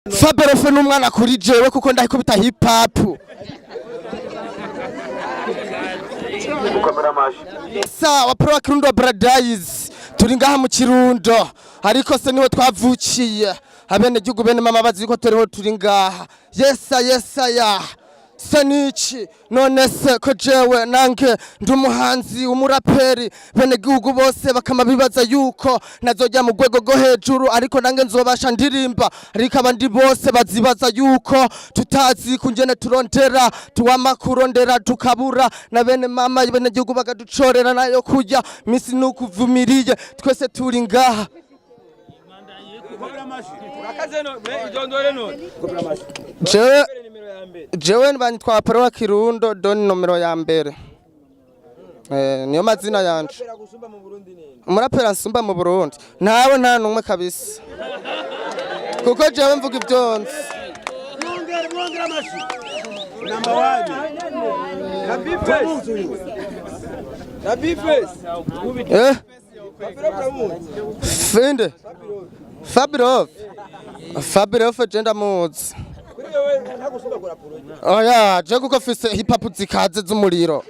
Faberofe n'umwana kuri jewe kuko ndahikubita hip hop. Sawa pro wa Kirundo Paradise turi ngaha mu Kirundo ariko se niho twavukiye abene gihugu bene mama bazi ko turi ngaha. Yesa ya Sanichi none se ko jewe nange ndumuhanzi umuraperi bene gihugu bose bakama bibaza yuko nazojya mu gwego go hejuru ariko nange nzobasha ndirimba ariko abandi bose bazibaza yuko tutazi kungene turondera tuwama kurondera tukabura na bene mama bene gihugu bakaducorera nayo kujya misi nukuvumiriye twese turi ngaha. Jewe banyitwa Pro wa Kirundo Don nomero ya mbere. Niyo mazina yanje. Umurapera nsumba mu Burundi. Ntawe nta numwe kabisa. Kuko jewe mvuga ibyonse. Mwongera amashi. Number 1. Happy face. Finde. Fabirofe jenda muzi. Oya, je kuko fise hip hop zikaze z'umuriro.